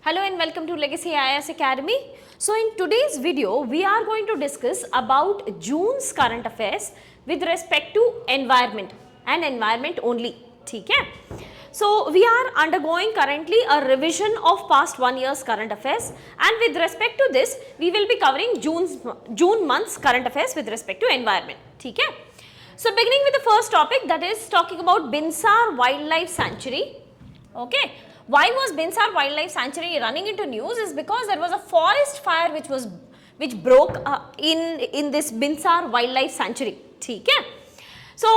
Hello and welcome to Legacy IAS Academy. So in today's video, we are going to discuss about June's current affairs with respect to environment and environment only. ठीक है? So we are undergoing currently a revision of past 1 year's current affairs, and with respect to this, we will be covering June month's current affairs with respect to environment. ठीक है? So beginning with the first topic, that is talking about Binsar Wildlife Sanctuary. Okay. Why was Binsar Wildlife Sanctuary running into news is because there was a forest fire which broke in this Binsar Wildlife Sanctuary. ठीक है? So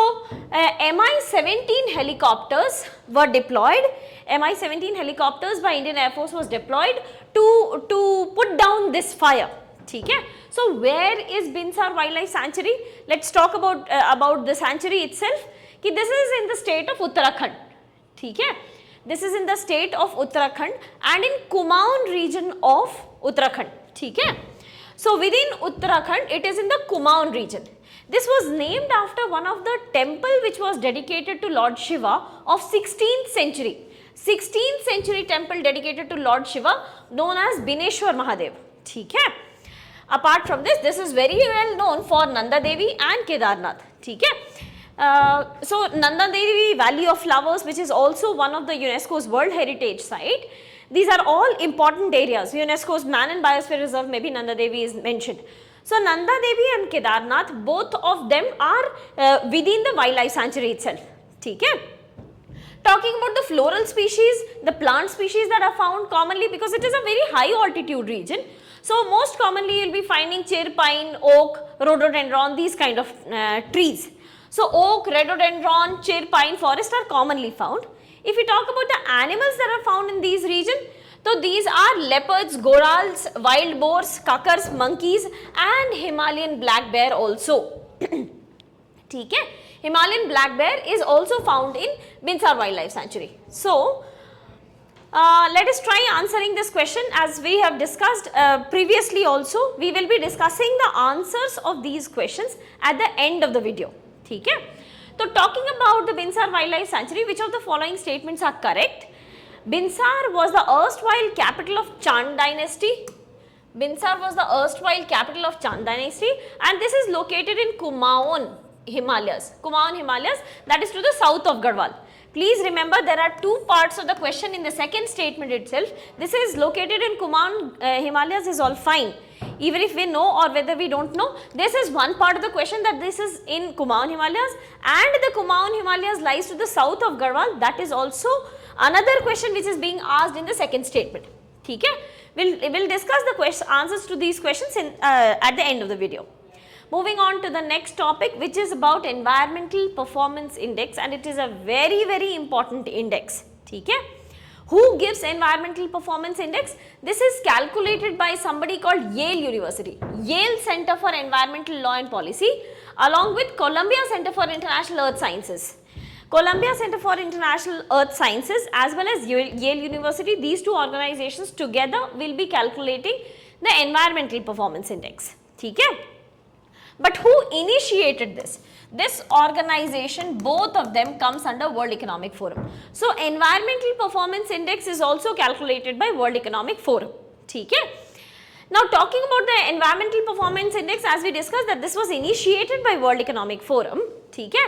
Mi-17 helicopters were deployed. Mi-17 helicopters by Indian Air Force was deployed to put down this fire. ठीक है? So where is Binsar Wildlife Sanctuary? Let's talk about the sanctuary itself. कि this is in the state of Uttarakhand. ठीक है? This is in the state of Uttarakhand and in Kumaon region of Uttarakhand. ठीक है? So within Uttarakhand, it is in the Kumaon region. This was named after one of the temple which was dedicated to Lord Shiva of 16th century. 16th century temple dedicated to Lord Shiva known as Bineshwar Mahadev. ठीक है? Apart from this, this is very well known for Nanda Devi and Kedarnath. ठीक है? So Nanda Devi Valley of Flowers, which is also one of the UNESCO's World Heritage Site. These are all important areas. UNESCO's Man and Biosphere Reserve, maybe Nanda Devi is mentioned. So Nanda Devi and Kedarnath, both of them are within the wildlife sanctuary itself. ठीक है? Talking about the floral species, the plant species that are found commonly, because it is a very high altitude region. So most commonly you will be finding chir, pine, oak, rhododendron, these kind of trees. So oak, rhododendron, chir, pine forest are commonly found. If we talk about the animals that are found in these regions, so these are leopards, gorals, wild boars, cuckers, monkeys and Himalayan black bear also. ठीक है? Himalayan black bear is also found in Binsar Wildlife Sanctuary. So let us try answering this question as we have discussed previously also. We will be discussing the answers of these questions at the end of the video. ठीक है? तो talking about the Binsar Wildlife Sanctuary, which of the following statements are correct? Binsar was the erstwhile capital of Chand dynasty. Binsar was the erstwhile capital of Chand dynasty, and this is located in Kumaon Himalayas. Kumaon Himalayas, that is to the south of Garhwal. Please remember there are two parts of the question in the second statement itself. This is located in Kumaon Himalayas is all fine. Even if we know or whether we don't know, this is one part of the question that this is in Kumaon Himalayas and the Kumaon Himalayas lies to the south of Garhwal. That is also another question which is being asked in the second statement. ठीक है? We'll discuss the answers to these questions at the end of the video. Moving on to the next topic, which is about Environmental Performance Index, and it is a very, very important index. ठीक है? Who gives Environmental Performance Index? This is calculated by somebody called Yale University, Yale Center for Environmental Law and Policy, along with Columbia Center for International Earth Sciences. Columbia Center for International Earth Sciences as well as Yale University, these two organizations together will be calculating the Environmental Performance Index. ठीक है? But who initiated this? This organization, both of them comes under World Economic Forum. So Environmental Performance Index is also calculated by World Economic Forum. ठीक है? Now talking about the Environmental Performance Index, as we discussed that this was initiated by World Economic Forum. ठीक है?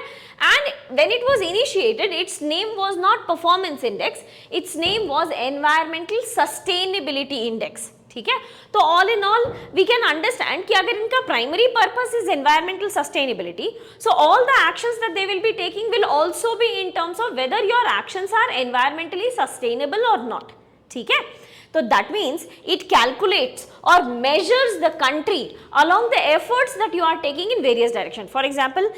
And when it was initiated, its name was not Performance Index, its name was Environmental Sustainability Index. ठीक है? तो all in all we can understand कि अगर इनका primary purpose is environmental sustainability, so all the actions that they will be taking will also be in terms of whether your actions are environmentally sustainable or not. ठीक है? So that means it calculates or measures the country along the efforts that you are taking in various directions. For example,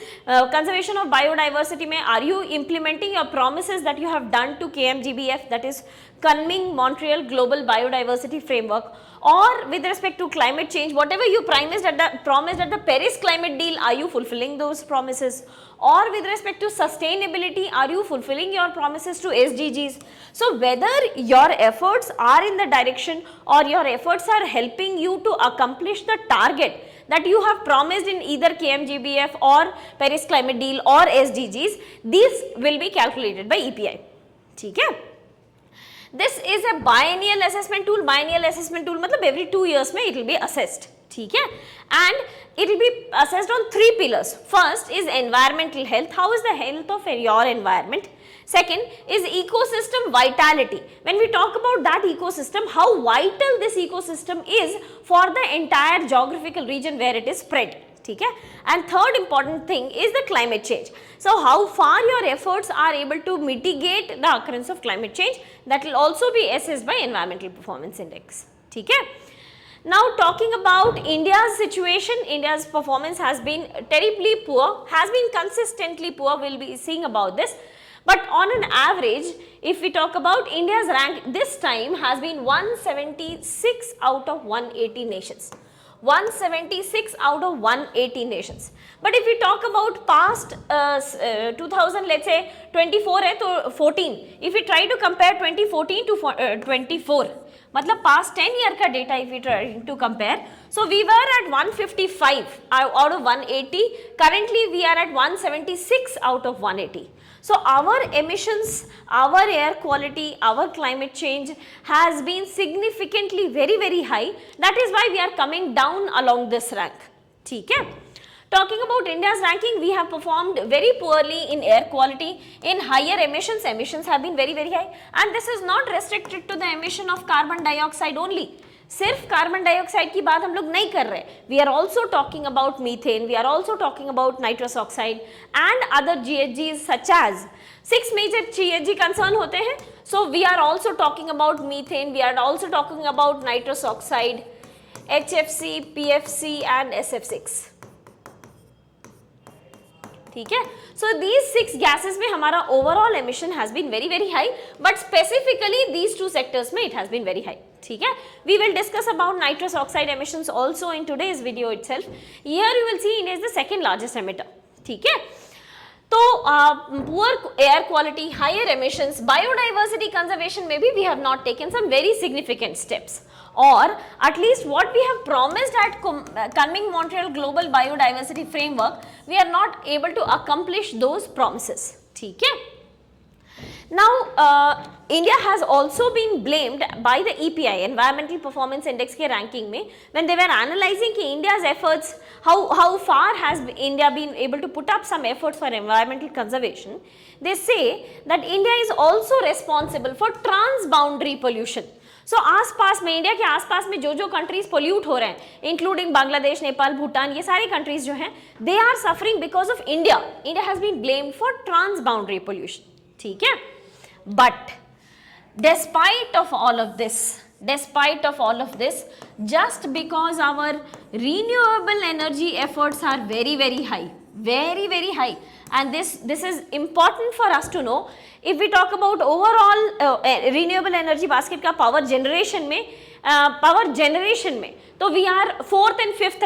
conservation of biodiversity mein, are you implementing your promises that you have done to KMGBF, that is Kunming Montreal Global Biodiversity Framework, or with respect to climate change, whatever you promised at the Paris climate deal, are you fulfilling those promises? Or with respect to sustainability, are you fulfilling your promises to SDGs? So whether your efforts are in the direction or your efforts are helping you to accomplish the target that you have promised in either KMGBF or Paris climate deal or SDGs, these will be calculated by EPI. ठीक है? This is a biennial assessment tool. Biennial assessment tool मतलब every 2 years में it will be assessed, ठीक है, and it will be assessed on 3 pillars. First is environmental health. How is the health of your environment? Second is ecosystem vitality. When we talk about that ecosystem, how vital this ecosystem is for the entire geographical region where it is spread. ठीक है, and third important thing is the climate change. So how far your efforts are able to mitigate the occurrence of climate change, that will also be assessed by environmental performance index. ठीक है. Now talking about India's situation, India's performance has been terribly poor, has been consistently poor. We'll be seeing about this. But on an average, if we talk about India's rank this time has been 176 out of 180 nations. 176 out of 180 nations. But if we talk about past 2000, let's say 24 है तो 14. If we try to compare 2014 to 24, मतलब past 10 year का data if we try to compare, so we were at 155 out of 180. Currently we are at 176 out of 180. So our emissions, our air quality, our climate change has been significantly very high. That is why we are coming down along this rank. ठीक है. Talking about India's ranking, we have performed very poorly in air quality, in higher emissions. Emissions have been very high, and this is not restricted to the emission of carbon dioxide only. सिर्फ carbon dioxide की बात हम लोग नहीं कर रहे, we are also talking about methane, we are also talking about nitrous oxide and other GHGs such as 6 major GHG concern होते हैं. So we are also talking about methane, we are also talking about nitrous oxide, HFC, PFC and SF6. ठीक है. So these 6 gases में हमारा overall emission has been very high, but specifically these 2 sectors में it has been very high. ठीक है. We will discuss about nitrous oxide emissions also in today's video itself. Here you will see India is the second largest emitter. ठीक है. तो poor air quality, higher emissions, biodiversity conservation में भी we have not taken some very significant steps, or at least what we have promised at Kunming Montreal Global Biodiversity Framework, we are not able to accomplish those promises. ठीक है. Now India has also been blamed by the EPI, Environmental Performance Index के ranking में, when they were analyzing कि India's efforts, how far has India been able to put up some efforts for environmental conservation. They say that India is also responsible for transboundary pollution. सो आसपास में, India के आसपास में जो countries pollute हो रहे हैं, इंक्लूडिंग बांग्लादेश, नेपाल, भूटान, ये सारी कंट्रीज जो हैं, they are suffering because of India. India has been blamed for transboundary pollution. ठीक है. But despite of all of this, just because our renewable energy efforts are very high, and this is important for us to know. If we talk about overall renewable energy basket का power generation में तो we are 4th and 5th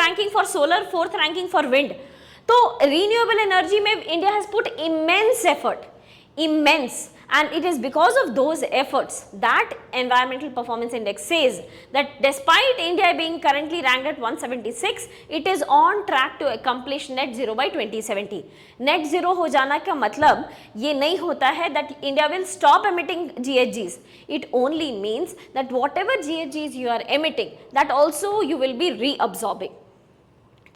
ranking for solar, 4th ranking for wind. तो renewable energy में India has put immense effort, and it is because of those efforts that Environmental Performance Index says that despite India being currently ranked at 176, it is on track to accomplish net zero by 2070. Net zero हो जाना का मतलब ये नहीं होता है that India will stop emitting GHGs. It only means that whatever GHGs you are emitting, that also you will be reabsorbing.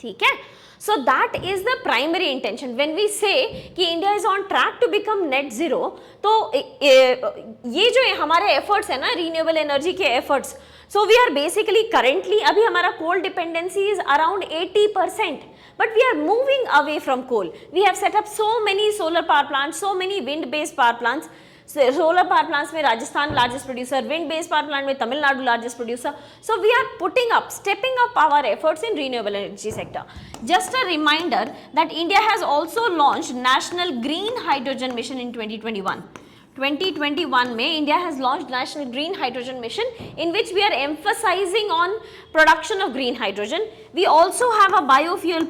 ठीक है. So that is the primary intention. When we say कि India is on track to become net zero, तो ये जो हमारे efforts है ना, renewable energy के efforts, so we are basically currently अभी हमारा coal dependency is around 80%, but we are moving away from coal. We have set up so many solar power plants, so many wind based power plants. Solar power plants में Rajasthan largest producer, wind based power plant में Tamil Nadu largest producer. So we are putting up, stepping up our efforts in renewable energy sector. Just a reminder that India has also launched national green hydrogen mission in 2021. 2021 में India has launched national green hydrogen mission in which we are emphasising on production of green hydrogen. We also have a biofuel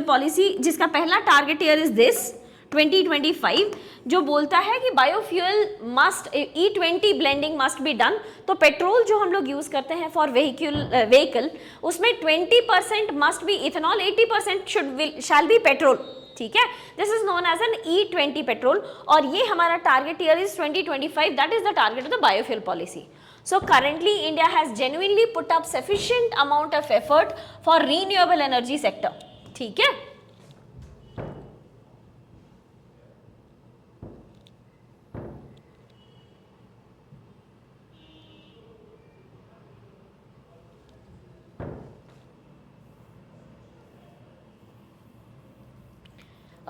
policy जिसका पहला target year is this 2025, जो बोलता है कि biofuel must E20 blending must be done. तो petrol जो हम लोग यूज करते हैं फॉर व्हीकल, उसमें 20% must be ethanol, 80% shall be petrol. ठीक है, this is known as an E20 petrol, और ये हमारा target year is 2025, that is the target of the biofuel policy. So currently India has genuinely put up sufficient amount of effort for renewable energy sector. ठीक है.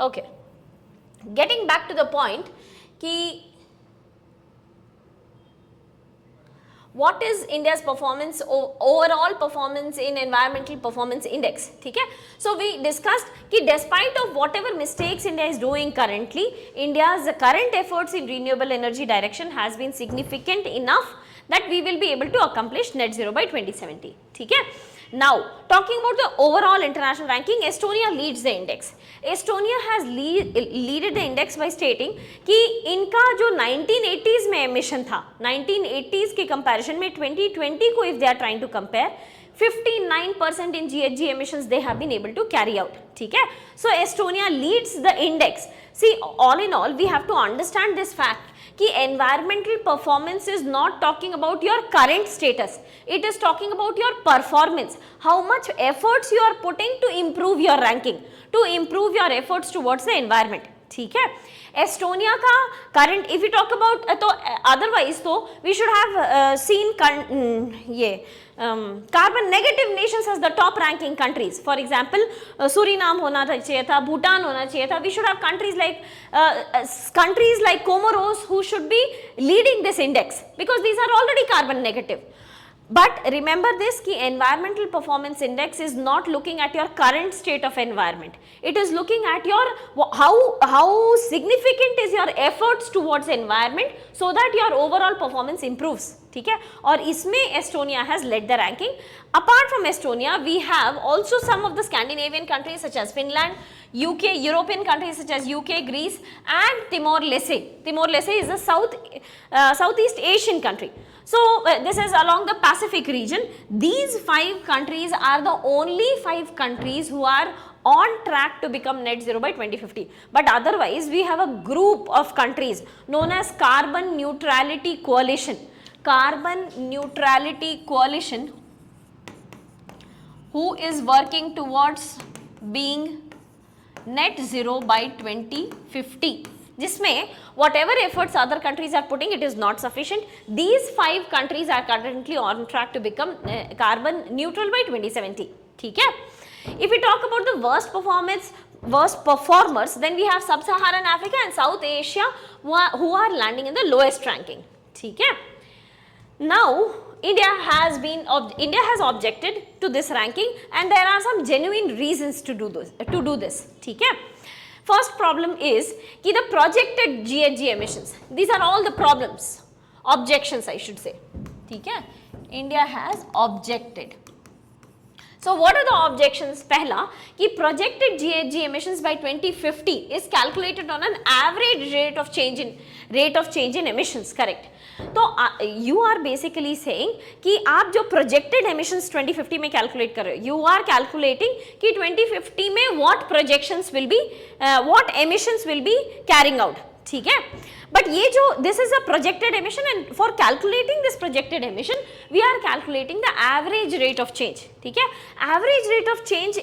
Okay, getting back to the point कि what is India's performance, overall performance in environmental performance index, ठीक है. So we discussed कि despite of whatever mistakes India is doing currently, India's current efforts in renewable energy direction has been significant enough that we will be able to accomplish net zero by 2070, ठीक है. Now talking about the overall international ranking, Estonia leads the index. Estonia has leaded the index by stating कि इनका जो 1980s में emission था, 1980s के comparison में 2020 को if they are trying to compare, 59% in GHG emissions they have been able to carry out. ठीक है. So Estonia leads the index. See, all in all we have to understand this fact कि environmental performance is not talking about your current status, it is talking about your performance, how much efforts you are putting to improve your ranking, to improve your efforts towards the environment. ठीक है. Estonia का current if you talk about, तो otherwise तो we should have seen ये carbon negative nations as the top ranking countries. For example Suriname होना चाहिए था, भूटान होना चाहिए था. We should have countries like Comoros who should be leading this index because these are already carbon negative. But remember this कि environmental performance index is not looking at your current state of environment. It is looking at your how significant is your efforts towards environment so that your overall performance improves. ठीक है. और इसमें Estonia has led the ranking. Apart from Estonia, we have also some of the Scandinavian countries such as Finland, UK, European countries such as UK, Greece, and Timor-Leste. Timor-Leste is a Southeast Asian country. So this is along the Pacific region. These 5 countries are the only 5 countries who are on track to become net zero by 2050. But otherwise we have a group of countries known as Carbon Neutrality Coalition. Carbon Neutrality Coalition who is working towards being net zero by 2050. जिसमें whatever efforts other countries are putting, it is not sufficient. These 5 countries are currently on track to become carbon neutral by 2070. ठीक है. If we talk about the worst performers, then we have Sub-Saharan Africa and South Asia who are landing in the lowest ranking. ठीक है. Now India has objected to this ranking, and there are some genuine reasons to do this. ठीक है. First problem is कि the projected GHG emissions, these are all the objections I should say. ठीक है. India has objected. So what are the objections? पहला कि projected GHG emissions by 2050 is calculated on an average rate of change in emissions, correct? तो you are basically saying कि आप जो projected emissions 2050 में calculate कर रहे हो, you are calculating कि 2050 में what projections will be, what emissions will be carrying out. ठीक है. But ये जो this is a projected emission, and for calculating this projected emission we are calculating the average rate of change. ठीक है. Average rate of change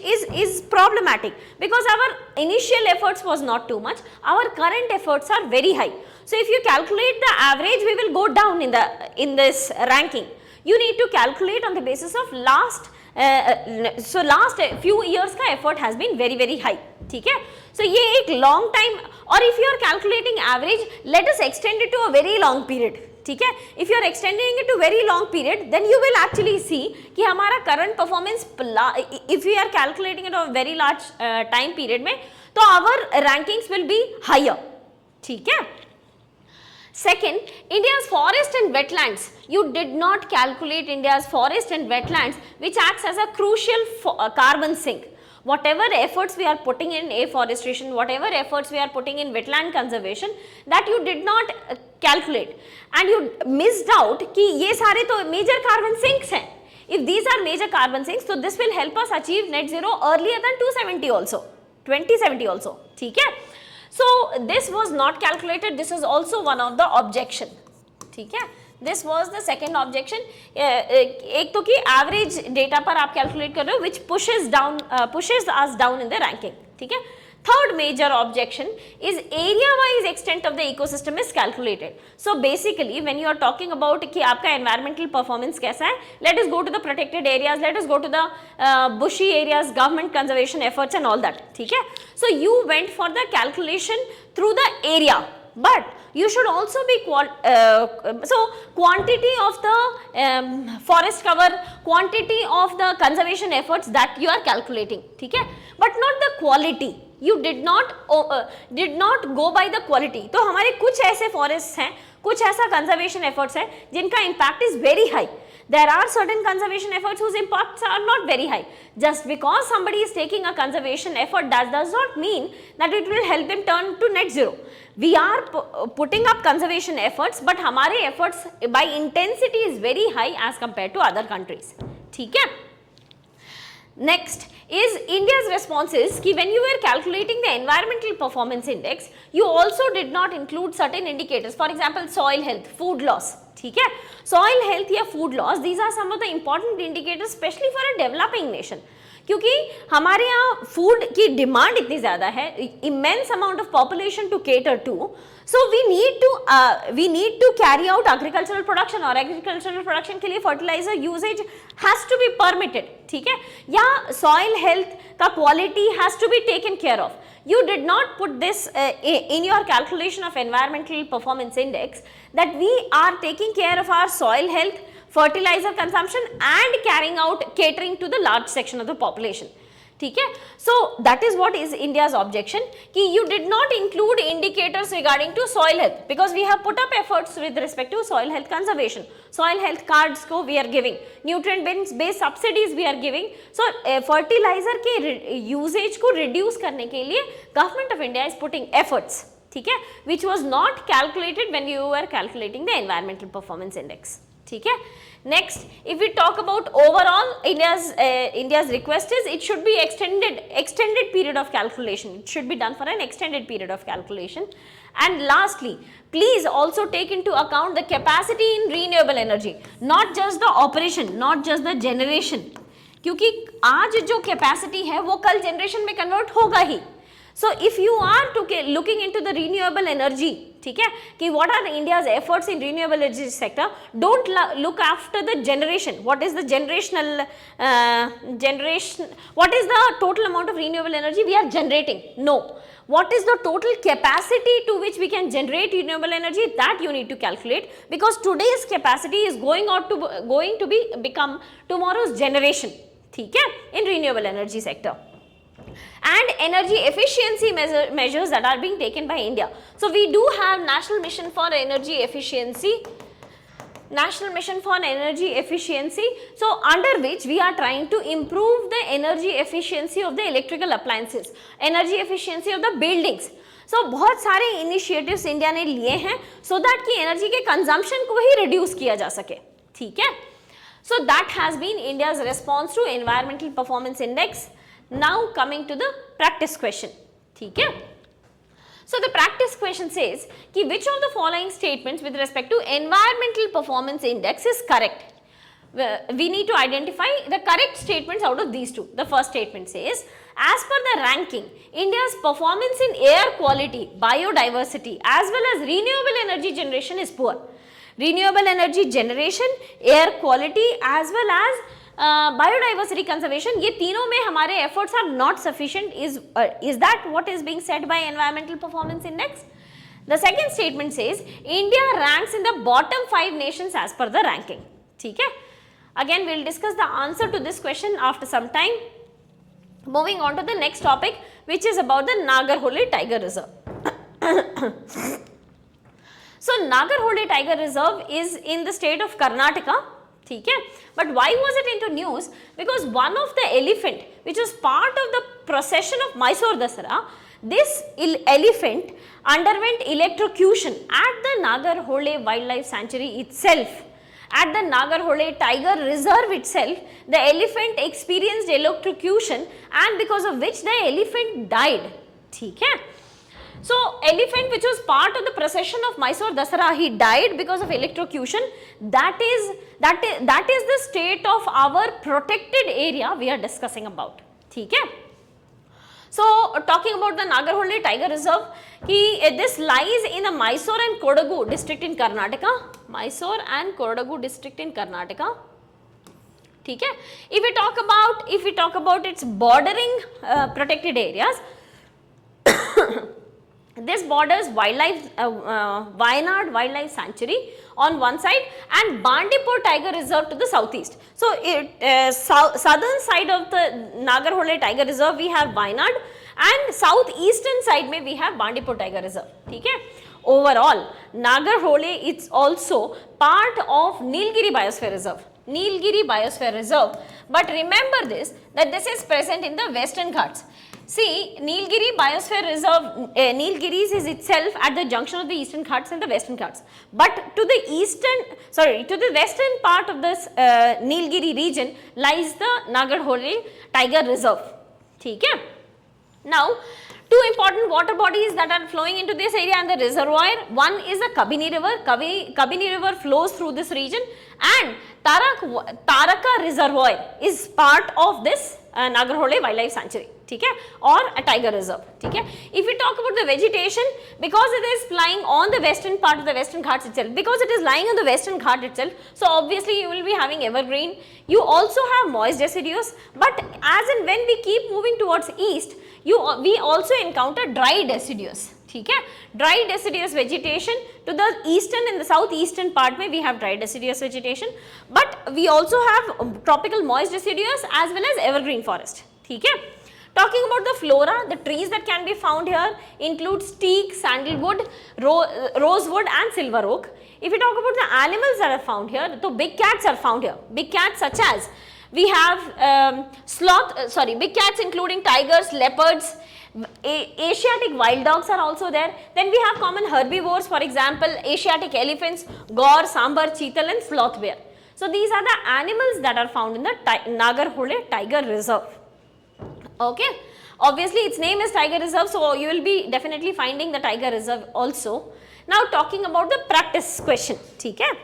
is problematic because our initial efforts was not too much, our current efforts are very high. So if you calculate the average, we will go down in this ranking. You need to calculate on the basis of last few years का effort has been very high. ठीक है. So ये एक long time, or if you are calculating average, let us extend it to a very long period. ठीक है. If you are extending it to very long period, then you will actually see कि हमारा current performance, if we are calculating it over a very large time period में, तो our rankings will be higher. ठीक है. Second, India's forest and wetlands. You did not calculate India's forest and wetlands, which acts as a crucial carbon sink. Whatever efforts we are putting in afforestation, whatever efforts we are putting in wetland conservation, that you did not calculate, and you missed out कि ये सारे तो major carbon sinks हैं. If these are major carbon sinks, so this will help us achieve net zero earlier than 270 also. 2070 also, ठीक है. So this was not calculated. This is also one of the objection, ठीक है. This was the second objection. एक तो कि average data पर आप calculate कर रहे हो, which pushes us down in the ranking, ठीक है. Third major objection is area wise extent of the ecosystem is calculated. So basically when you are talking about कि आपका environmental performance कैसा है, let us go to the protected areas, let us go to the bushy areas, government conservation efforts and all that, ठीक है. So you went for the calculation through the area, but you should also be so quantity of the forest cover, quantity of the conservation efforts that you are calculating, ठीक है, but not the quality. You did not go by the quality. तो हमारे कुछ ऐसे forests हैं, कुछ ऐसा conservation efforts है जिनका impact is very high. There are certain conservation efforts whose impacts are not very high. Just because somebody is taking a conservation effort, that does not mean that it will help him turn to net zero. We are putting up conservation efforts, but हमारे efforts by intensity is very high as compared to other countries. ठीक है? Next is India's responses कि when you were calculating the environmental performance index, you also did not include certain indicators. For example, soil health, food loss, ठीक है. Soil health या food loss, these are some of the important indicators, especially for a developing nation. क्योंकि हमारे यहाँ food की demand इतनी ज़्यादा है, immense amount of population to cater to, so we need to carry out agricultural production, और agricultural production के लिए fertilizer usage has to be permitted, ठीक है, या soil health का quality has to be taken care of. You did not put this in your calculation of environmental performance index that we are taking care of our soil health, fertilizer consumption and catering to the large section of the population, ठीक है. So that is what is India's objection कि you did not include indicators regarding to soil health, because we have put up efforts with respect to soil health conservation. Soil health cards को we are giving, nutrient based subsidies we are giving. So fertilizer के usage को reduce करने के लिए government of India is putting efforts, ठीक है, which was not calculated when you were calculating the environmental performance index, ठीक है. Next, if we talk about overall, India's request is it should be extended period of calculation. It should be done for an extended period of calculation. And lastly, please also take into account the capacity in renewable energy, not just the operation, not just the generation. क्योंकि आज जो capacity है वो कल generation में convert होगा ही. So if you are looking into the renewable energy, ठीक है, कि what are India's efforts in renewable energy sector, don't look after the generation. What is the what is the total amount of renewable energy we are generating? No. What is the total capacity to which we can generate renewable energy, that you need to calculate, because today's capacity is going to become tomorrow's generation, ठीक है, in renewable energy sector. And energy efficiency measures that are being taken by India. So we do have National Mission for Energy Efficiency, so under which we are trying to improve the energy efficiency of the electrical appliances, energy efficiency of the buildings. So बहुत सारे initiatives India ने लिए हैं so that कि energy के consumption को ही reduce किया जा सके, ठीक है. So that has been India's response to environmental performance index. Now coming to the practice question, ठीक है. So the practice question says कि which of the following statements with respect to environmental performance index is correct. We need to identify the correct statements out of these two. The first statement says, as per the ranking, India's performance in air quality, biodiversity as well as renewable energy generation is poor. Renewable energy generation, air quality as well as biodiversity conservation, ये तीनों में हमारे efforts are not sufficient. Is that what is being said by environmental performance index? The second statement says India ranks in the bottom 5 nations as per the ranking, ठीक है. Again we'll discuss the answer to this question after some time. Moving on to the next topic, which is about the Nagarhole Tiger Reserve. So Nagarhole Tiger Reserve is in the state of Karnataka, ठीक है. But why was it into news? Because one of the elephant which was part of the procession of Mysore Dasara, this elephant underwent electrocution at the Nagarhole Wildlife Sanctuary itself, at the Nagarhole Tiger Reserve itself, the elephant experienced electrocution and because of which the elephant died. ठीक है? So elephant which was part of the procession of Mysore Dasara, he died because of electrocution. That is the state of our protected area we are discussing about. ठीक है? So talking about the Nagarhole Tiger Reserve, this lies in the Mysore and Kodagu district in Karnataka. Mysore and Kodagu district in Karnataka. ठीक है? If we talk about its bordering protected areas, this borders Wayanad Wildlife Sanctuary on one side and Bandipur Tiger Reserve to the southeast. So, southern side of the Nagarhole Tiger Reserve we have Wayanad and southeastern side mein we have Bandipur Tiger Reserve. ठीक है? Overall, Nagarhole is also part of Nilgiri Biosphere Reserve. Nilgiri Biosphere Reserve, but remember this, that this is present in the Western Ghats. See, Nilgiri Biosphere Reserve, Nilgiris is itself at the junction of the Eastern Ghats and the Western Ghats. But to the western part of this Nilgiri region lies the Nagarhole Tiger Reserve. ठीक है? Now, two important water bodies that are flowing into this area and the reservoir. One is the Kabini River. Kabini River flows through this region, and Taraka Reservoir is part of this Nagarhole Wildlife Sanctuary. ठीक है? Or a tiger reserve. ठीक है? If we talk about the vegetation, because it is lying on the western part of the Western Ghats itself, because it is lying on the Western Ghat itself, so obviously you will be having evergreen. You also have moist deciduous, but as and when we keep moving towards east, we also encounter dry deciduous. ठीक है? Dry deciduous vegetation to the eastern and the southeastern part में we have dry deciduous vegetation, but we also have tropical moist deciduous as well as evergreen forest. ठीक है? Talking about the flora, the trees that can be found here include teak, sandalwood, rosewood and silver oak. If we talk about the animals that are found here, so big cats are found here. Big cats such as we have big cats including tigers, leopards, Asiatic wild dogs are also there. Then we have common herbivores, for example, Asiatic elephants, gaur, sambar, cheetal and sloth bear. So these are the animals that are found in the Nagarhole Tiger Reserve. Okay, obviously its name is Tiger Reserve, so you will be definitely finding the Tiger Reserve also. Now talking about the practice question, ठीक है?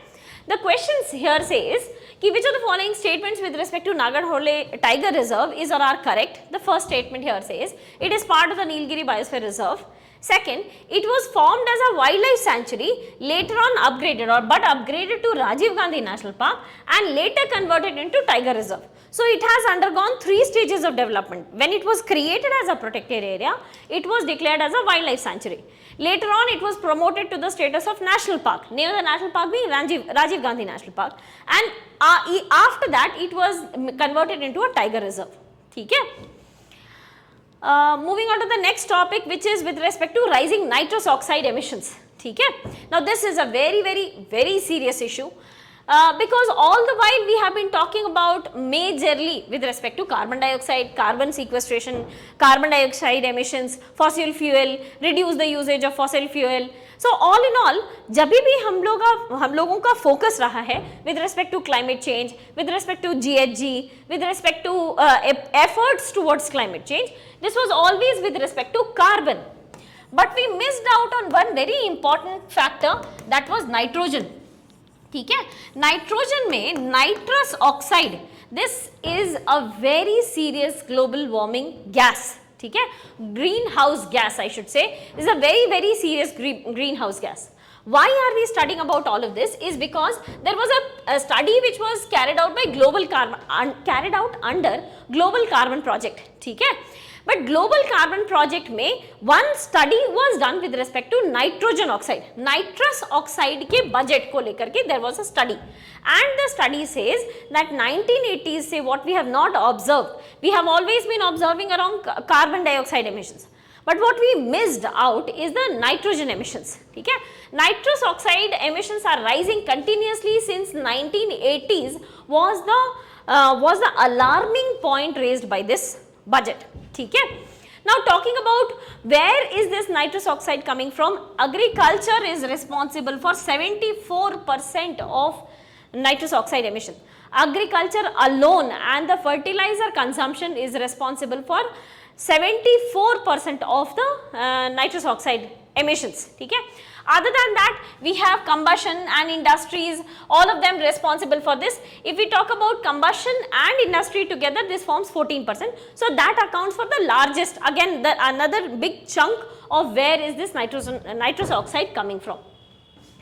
The questions here says कि which of the following statements with respect to Nagarhole Tiger Reserve is or are correct. The first statement here says it is part of the Nilgiri Biosphere Reserve. Second, it was formed as a wildlife sanctuary, later on upgraded to Rajiv Gandhi National Park and later converted into Tiger Reserve. So it has undergone 3 stages of development. When it was created as a protected area, it was declared as a wildlife sanctuary. Later on, it was promoted to the status of national park. Name of the national park being Rajiv Gandhi National Park, and after that, it was converted into a tiger reserve. ठीक है? Moving on to the next topic, which is with respect to rising nitrous oxide emissions. ठीक है? Now this is a very serious issue. Because all the while we have been talking about majorly with respect to carbon dioxide, carbon sequestration, carbon dioxide emissions, fossil fuel, reduce the usage of fossil fuel. So all in all, जब भी हम लोगों का focus रहा है with respect to climate change, with respect to GHG, with respect to efforts towards climate change, this was always with respect to carbon. But we missed out on one very important factor, that was nitrogen. ठीक है? Nitrogen में nitrous oxide, this is a very serious global warming gas. ठीक है? Green house gas, I should say, is a very serious green house gas. Why are we studying about all of this? Is because there was a study which was carried out under Global Carbon Project. ठीक है? But Global Carbon Project में one study was done with respect to nitrogen oxide. Nitrous oxide के budget को लेकर के there was a study, and the study says that 1980s से what we have not observed, we have always been observing around carbon dioxide emissions. But what we missed out is the nitrogen emissions. ठीक है? Nitrous oxide emissions are rising continuously since 1980s was the alarming point raised by this budget. ठीक है? Now talking about where is this nitrous oxide coming from, agriculture is responsible for 74% of nitrous oxide emission. Agriculture alone and the fertilizer consumption is responsible for 74% of the nitrous oxide emissions. ठीक है. Other than that, we have combustion and industries, all of them responsible for this. If we talk about combustion and industry together, this forms 14%. So that accounts for the largest, again another big chunk of where is this nitrous oxide coming from.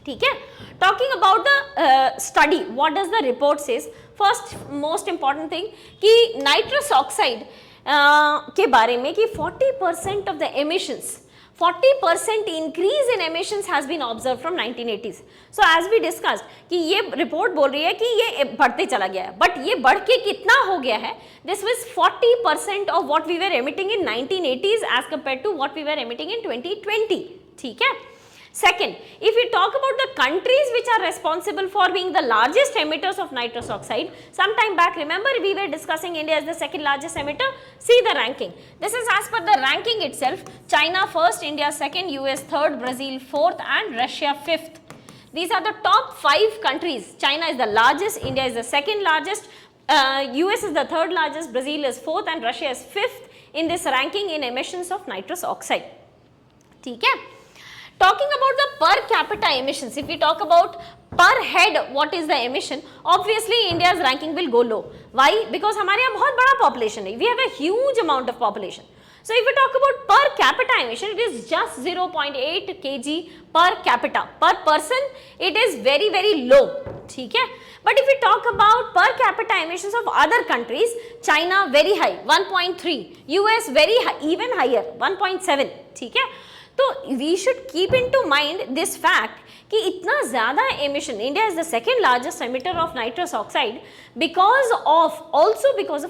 ठीक है. Talking about the study, what does the report says? First most important thing कि nitrous oxide के बारे में कि 40% of the emissions, 40% increase in emissions has been observed from 1980s. So as we discussed कि ये report बोल रही है कि ये बढ़ते चला गया है, बट ये बढ़ के कितना हो गया है? This was 40% of what we were emitting in 1980s as compared to what we were emitting in 2020. ठीक है. Second, if we talk about the countries which are responsible for being the largest emitters of nitrous oxide, sometime back, remember we were discussing India as the second largest emitter. See the ranking. This is as per the ranking itself. China first, India second, US third, Brazil fourth and Russia fifth. These are the top 5 countries. China is the largest, India is the second largest, US is the third largest, Brazil is fourth and Russia is fifth in this ranking in emissions of nitrous oxide. ठीक है. Talking about the per capita emissions, if we talk about per head what is the emission, obviously India's ranking will go low. Why? Because हमारे यहाँ बहुत बड़ा population है, we have a huge amount of population. So if we talk about per capita emission, it is just 0.8 kg per capita. Per person, it is very low. ठीक है. But if we talk about per capita emissions of other countries, China very high, 1.3, US very high, even higher, 1.7. ठीक है. तो we should keep into mind this fact कि इतना ज़्यादा emission, India is the second largest emitter of nitrous oxide because of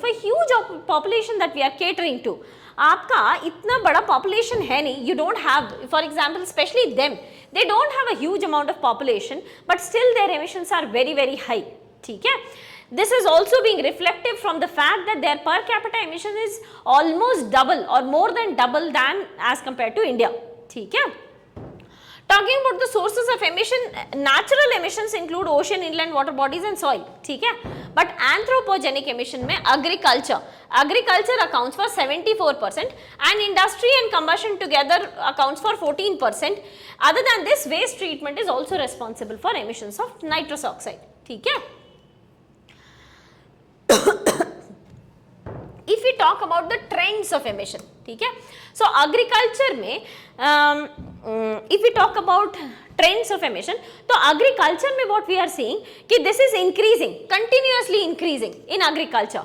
a huge population that we are catering to. आपका इतना बड़ा population है नहीं, you don't have, for example, especially them, they don't have a huge amount of population, but still their emissions are very high. ठीक है. This is also being reflective from the fact that their per capita emission is almost double or more than double than as compared to India. ठीक है. Talking about the sources of emission, natural emissions include ocean, inland water bodies and soil. ठीक है. But anthropogenic emission में agriculture accounts for 74% and industry and combustion together accounts for 14%. Other than this, waste treatment is also responsible for emissions of nitrous oxide. ठीक है. If we talk about the trends of emission, ठीक है. So agriculture में if we talk about trends of emission, तो agriculture में what we are seeing कि this is increasing, continuously increasing in agriculture.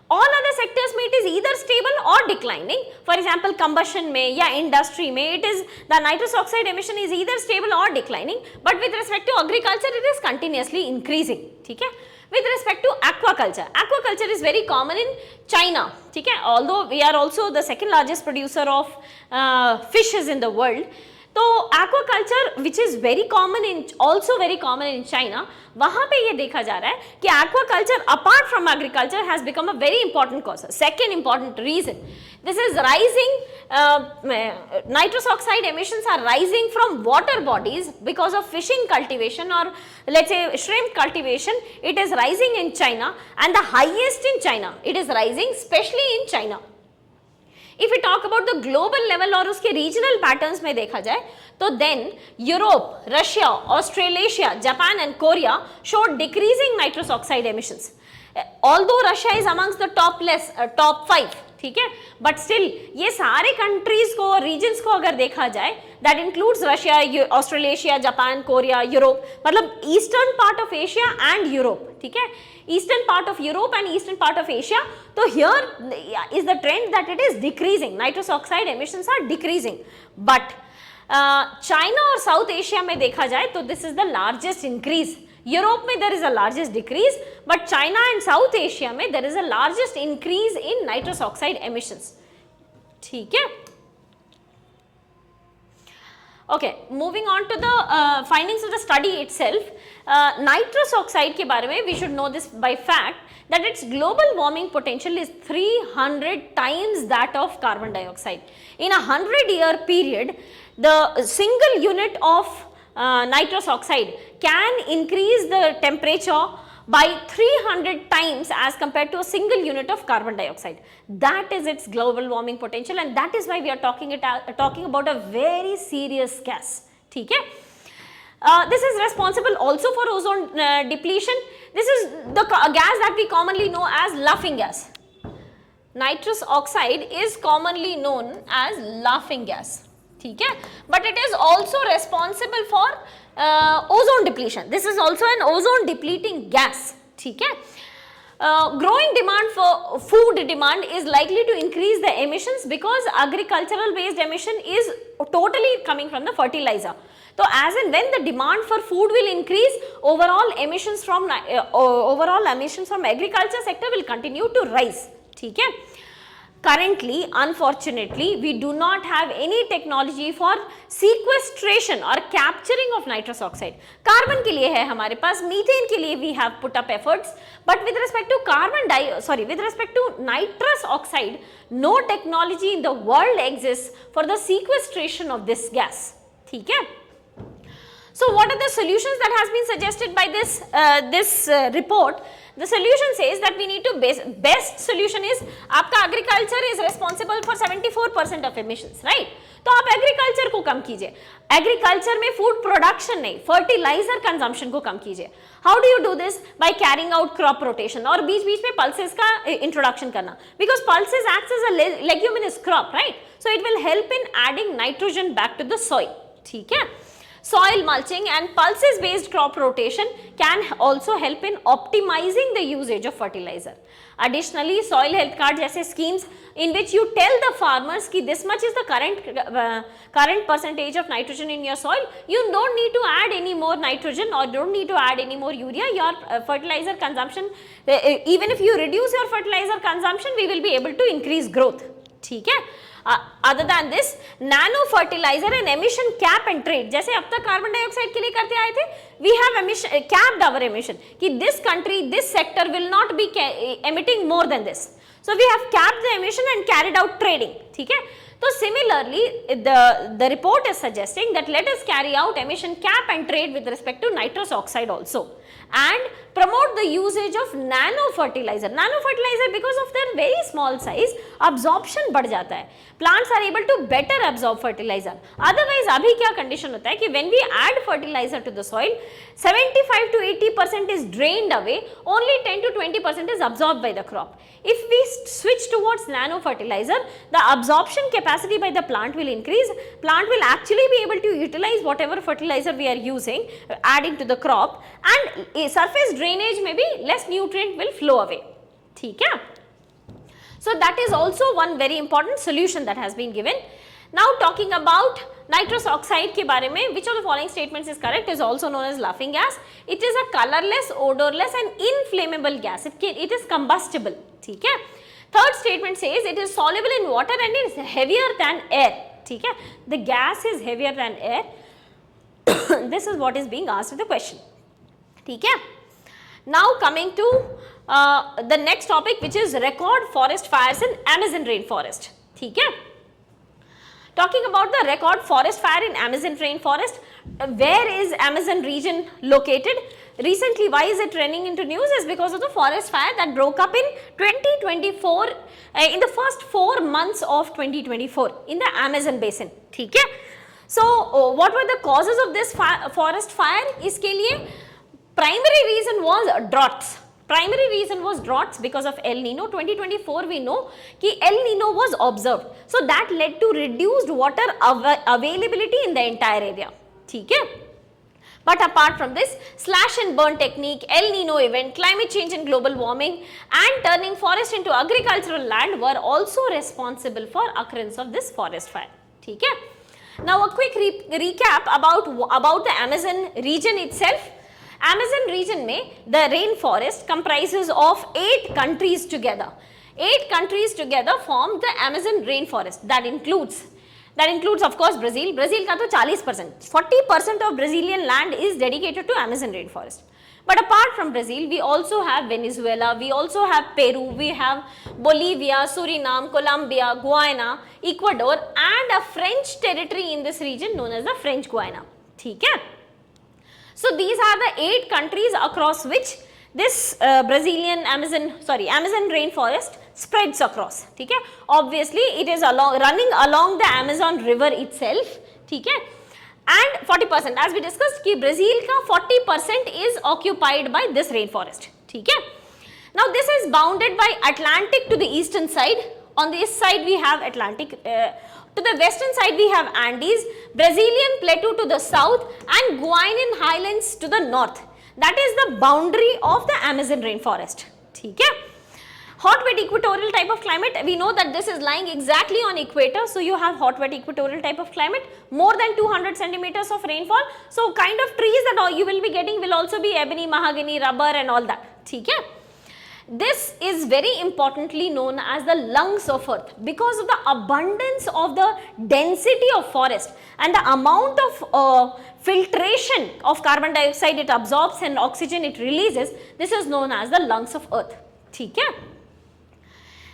All other sectors में it is either stable or declining. For example, combustion में या industry में it is the nitrous oxide emission is either stable or declining. But with respect to agriculture, it is continuously increasing. ठीक है. With respect to aquaculture is very common in China. ठीक है. Although we are also the second largest producer of fishes in the world. तो aquaculture which is very common in China, वहाँ पे ये देखा जा रहा है कि aquaculture apart from agriculture has become a very important cause. Second important reason, this is rising, nitrous oxide emissions are rising from water bodies because of fishing cultivation or let's say shrimp cultivation. It is rising in China and the highest in China. It is rising especially in China. If we talk about the global level और उसके regional patterns में देखा जाए तो then Europe, Russia, Australasia, Japan and Korea showed decreasing nitrous oxide emissions. Although Russia is amongst the top 5, ठीक है, but still ये सारे countries को regions को अगर देखा जाए, that includes Russia, Australasia, Japan, Korea, Europe, मतलब eastern part of Asia and Europe, ठीक है, eastern part of Europe and eastern part of Asia. So here is the trend that it is decreasing, nitrous oxide emissions are decreasing. But China और South Asia में देखा जाए तो this is the largest increase. Europe में there is a largest decrease, but China and South Asia में there is a largest increase in nitrous oxide emissions. ठीक है. Okay, moving on to the findings of the study itself. Nitrous oxide के बारे में we should know this by fact that its global warming potential is 300 times that of carbon dioxide. In a 100-year period, the single unit of nitrous oxide can increase the temperature by 300 times as compared to a single unit of carbon dioxide. That is its global warming potential, and that is why we are talking about a very serious gas. ठीक है? This is responsible also for ozone depletion. This is the gas that we commonly know as laughing gas. Nitrous oxide is commonly known as laughing gas. ठीक है? But it is also responsible for ozone depletion. This is also an ozone depleting gas. ठीक है? Growing demand for food demand is likely to increase the emissions because agricultural based emission is totally coming from the fertilizer. So as and when the demand for food will increase, overall emissions from agriculture sector will continue to rise. ठीक है? Currently, unfortunately, we do not have any technology for sequestration or capturing of nitrous oxide. Carbon के लिए है हमारे पास, methane के लिए we have put up efforts, but with respect to nitrous oxide, no technology in the world exists for the sequestration of this gas. ठीक है? So what are the solutions that has been suggested by this report? The solution says that we need to best solution is आपका agriculture is responsible for 74% of emissions, right? तो आप agriculture को कम कीजिए, agriculture में food production नहीं, fertilizer consumption को कम कीजिए. How do you do this? By carrying out crop rotation और बीच-बीच में pulses का introduction करना, because pulses acts as a leguminous crop, right? So it will help in adding nitrogen back to the soil. ठीक है? Soil mulching and pulses based crop rotation can also help in optimizing the usage of fertilizer. Additionally, soil health card जैसे schemes in which you tell the farmers कि this much is the current percentage of nitrogen in your soil, you don't need to add any more nitrogen or don't need to add any more urea. Your fertilizer consumption, even if you reduce your fertilizer consumption, we will be able to increase growth. ठीक है? Other than this, nano fertilizer and emission cap and trade, जैसे अब तक carbon dioxide के लिए करते आए थे, we have capped our emission कि this country, this sector will not be emitting more than this. So we have capped the emission and carried out trading. ठीक है? So similarly, the report is suggesting that let us carry out emission cap and trade with respect to nitrous oxide also, and promote the usage of nano fertilizer. Nano fertilizer, because of their very small size, absorption बढ़ जाता है. Plants are able to better absorb fertilizer. Otherwise, अभी क्या condition होता है कि when we add fertilizer to the soil, 75 to 80% is drained away, only 10 to 20% is absorbed by the crop. If we switch towards nano fertilizer, the absorption capacity by the plant will increase. Plant will actually be able to utilize whatever fertilizer we are using, adding to the crop, and surface drainage maybe less nutrient will flow away. ठीक है? So that is also one very important solution that has been given. Now talking about nitrous oxide के बारे में, which of the following statements is correct? Is also known as laughing gas. It is a colorless, odorless and inflammable gas. It is combustible. ठीक है? Third statement says it is soluble in water and it is heavier than air. ठीक है? The gas is heavier than air. This is what is being asked in the question. ठीक है? Now coming to the next topic, which is record forest fires in Amazon rainforest. ठीक है? Talking about the record forest fire in Amazon rainforest, where is Amazon region located? Recently, why is it running into news? Is because of the forest fire that broke up in 2024, in the first 4 months of 2024 in the Amazon basin. ठीक है? So, what were the causes of this forest fire? इसके लिए primary reason was droughts. Primary reason was droughts because of El Nino. 2024 we know कि El Nino was observed. So that led to reduced water availability in the entire area. ठीक है? But apart from this, slash and burn technique, El Nino event, climate change and global warming and turning forest into agricultural land were also responsible for occurrence of this forest fire. ठीक है? Now a quick recap about the Amazon region itself. Amazon region में the rainforest comprises of 8 countries together. 8 countries together form the Amazon rainforest. That includes of course Brazil. Brazil का तो 40%. 40% of Brazilian land is dedicated to Amazon rainforest. But apart from Brazil, we also have Venezuela, we also have Peru, we have Bolivia, Suriname, Colombia, Guyana, Ecuador and a French territory in this region known as the French Guiana. ठीक है? So these are the 8 countries across which this Amazon rainforest spreads across. ठीक है, obviously it is running along the Amazon river itself. ठीक है, and 40% as we discussed कि Brazil का 40% is occupied by this rainforest. ठीक है, now this is bounded by Atlantic to the eastern side. On this side we have Atlantic. To the western side we have Andes, Brazilian plateau to the south and Guianan highlands to the north. That is the boundary of the Amazon rainforest. ठीक है, hot wet equatorial type of climate, we know that this is lying exactly on equator, so you have hot wet equatorial type of climate, more than 200 centimeters of rainfall. So kind of trees that you will be getting will also be ebony, mahogany, rubber and all that. ठीक है, this is very importantly known as the lungs of earth because of the abundance of the density of forest and the amount of filtration of carbon dioxide it absorbs and oxygen it releases. This is known as the lungs of earth. ठीक है,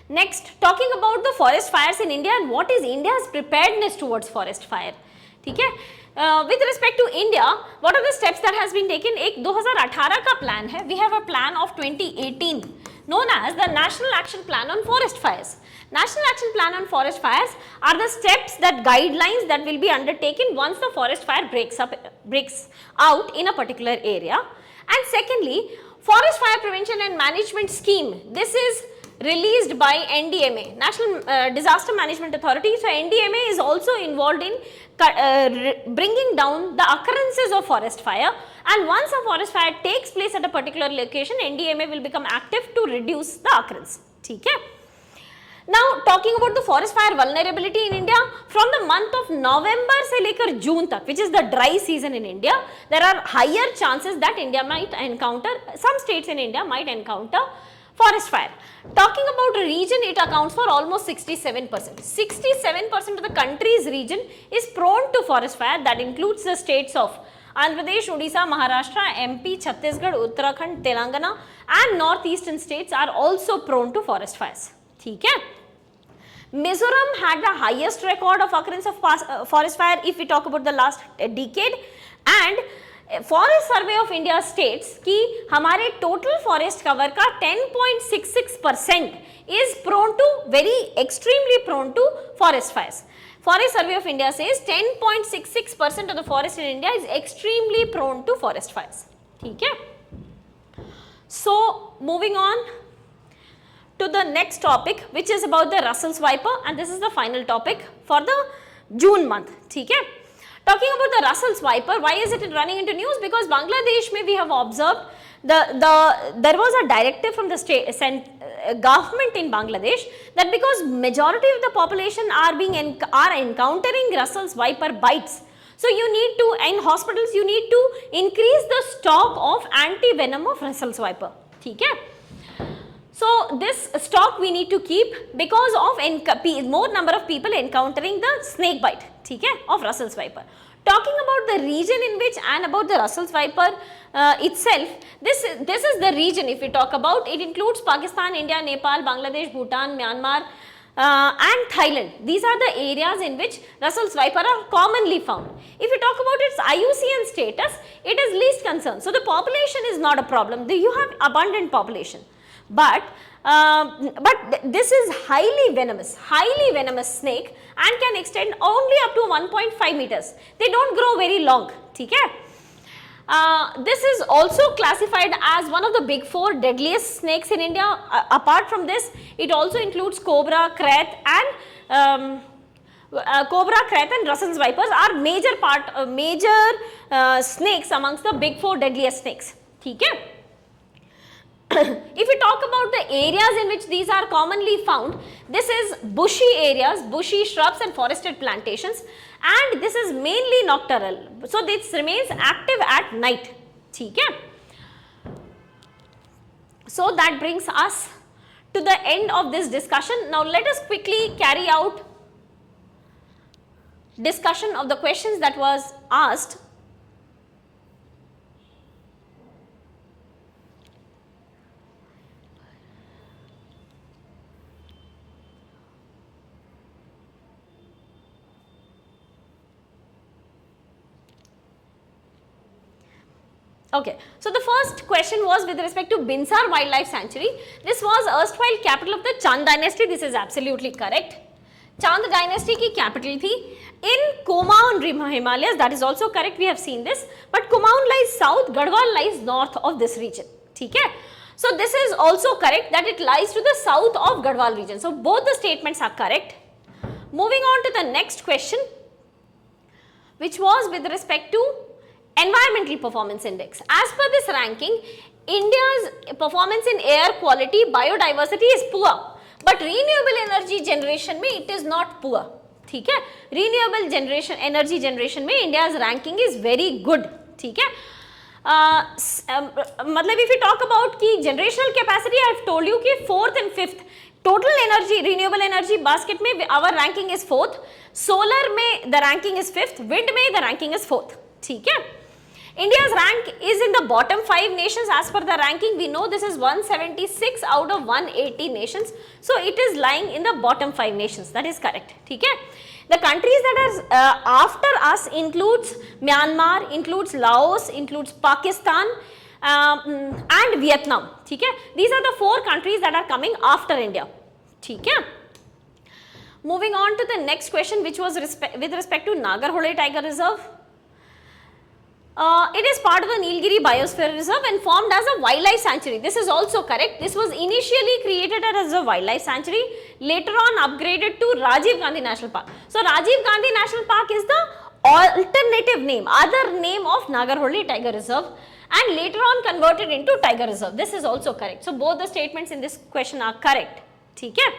next talking about the forest fires in India and what is India's preparedness towards forest fire. ठीक है, with respect to India, what are the steps that has been taken? एक 2018 का plan है, we have a plan of 2018 known as the National Action Plan on Forest Fires. National Action Plan on Forest Fires are the steps, that guidelines that will be undertaken once the forest fire breaks out in a particular area. And secondly, Forest Fire Prevention and Management Scheme. This is released by NDMA, National Disaster Management Authority. So NDMA is also involved in bringing down the occurrences of forest fire, and once a forest fire takes place at a particular location, NDMA will become active to reduce the occurrence. ठीक है, now talking about the forest fire vulnerability in India, from the month of November से लेकर June तक, which is the dry season in India, there are higher chances that India might encounter, some states in India might encounter forest fire. Talking about a region, it accounts for almost 67%. 67% of the country's region is prone to forest fire. That includes the states of Andhra Pradesh, Odisha, Maharashtra, MP, Chhattisgarh, Uttarakhand, Telangana and northeastern states are also prone to forest fires. ठीक है, Mizoram had the highest record of occurrence of forest fire if we talk about the last decade, and forest survey of India states कि हमारे total forest cover का 10.66% is prone to, very extremely prone to forest fires. Forest Survey of India says 10.66% of the forest in India is extremely prone to forest fires. ठीक है, so moving on to the next topic, which is about the Russell's viper, and this is the final topic for the June month. ठीक है, talking about the Russell's viper, why is it running into news? Because Bangladesh mein we have observed there was a directive from the state government in Bangladesh that because majority of the population are encountering Russell's viper bites, so you need to, in hospitals you need to increase the stock of anti venom of Russell's viper. ठीक है, so this stock we need to keep because of more number of people encountering the snake bite, ठीक है, of Russell's viper. Talking about the region in which and about the Russell's viper itself, this is the region if we talk about, it includes Pakistan, India, Nepal, Bangladesh, Bhutan, Myanmar and Thailand. These are the areas in which Russell's viper are commonly found. If you talk about its IUCN status, it is least concern. So the population is not a problem, you have abundant population. But this is highly venomous snake and can extend only up to 1.5 meters. They don't grow very long. ठीक है, this is also classified as one of the big 4 deadliest snakes in India. Apart from this, it also includes cobra, krait and Russell's vipers are major snakes amongst the big 4 deadliest snakes. ठीक है, if we talk about the areas in which these are commonly found, this is bushy areas, bushy shrubs and forested plantations, and this is mainly nocturnal, so this remains active at night. ठीक है, so that brings us to the end of this discussion. Now let us quickly carry out discussion of the questions that was asked. Okay, so the first question was with respect to Binsar Wildlife Sanctuary. This was erstwhile capital of the Chand dynasty. This is absolutely correct. Chand dynasty की capital थी in Kumaon Himalayas. That is also correct. We have seen this. But Kumaon lies south, Garhwal lies north of this region. ठीक है? So this is also correct that it lies to the south of Garhwal region. So both the statements are correct. Moving on to the next question, which was with respect to Environmental Performance Index. As per this ranking, India's performance in air quality, biodiversity is poor, but renewable energy generation में it is not poor. ठीक है? Renewable generation, energy generation में India's ranking is very good. ठीक है? मतलब if we talk about की generational capacity, I have told you कि 4th and 5th total energy, renewable energy basket में our ranking is 4th, solar में the ranking is 5th, wind में the ranking is 4th. ठीक है? India's rank is in the bottom 5 nations as per the ranking. We know this is 176 out of 180 nations. So it is lying in the bottom 5 nations. That is correct. ठीक है? The countries that are after us includes Myanmar, includes Laos, includes Pakistan and Vietnam. ठीक है? These are the 4 countries that are coming after India. ठीक है? Moving on to the next question, which was with respect to Nagarhole Tiger Reserve. It is part of the Nilgiri Biosphere Reserve and formed as a wildlife sanctuary. This is also correct. This was initially created as a wildlife sanctuary, later on upgraded to Rajiv Gandhi National Park. So Rajiv Gandhi National Park is the alternative name, other name of Nagarhole Tiger Reserve, and later on converted into Tiger Reserve. This is also correct. So both the statements in this question are correct. ठीक है?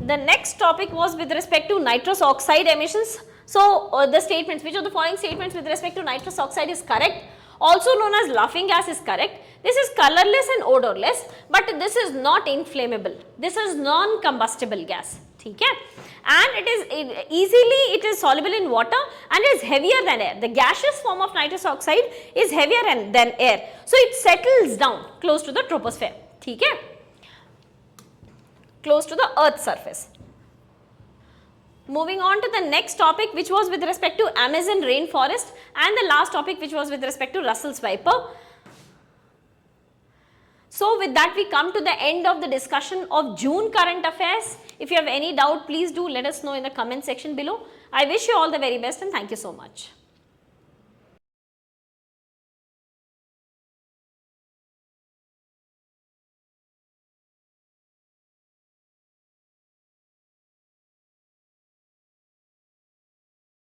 The next topic was with respect to nitrous oxide emissions. So the statements, which of the following statements with respect to nitrous oxide is correct? Also known as laughing gas is correct. This is colorless and odorless, but this is not inflammable. This is non-combustible gas. ठीक है? And it is soluble in water and is heavier than air. The gaseous form of nitrous oxide is heavier than air. So it settles down close to the troposphere. ठीक है? Close to the earth's surface. Moving on to the next topic, which was with respect to Amazon rainforest, and the last topic, which was with respect to Russell's viper. So with that, we come to the end of the discussion of June current affairs. If you have any doubt, please do let us know in the comment section below. I wish you all the very best and thank you so much.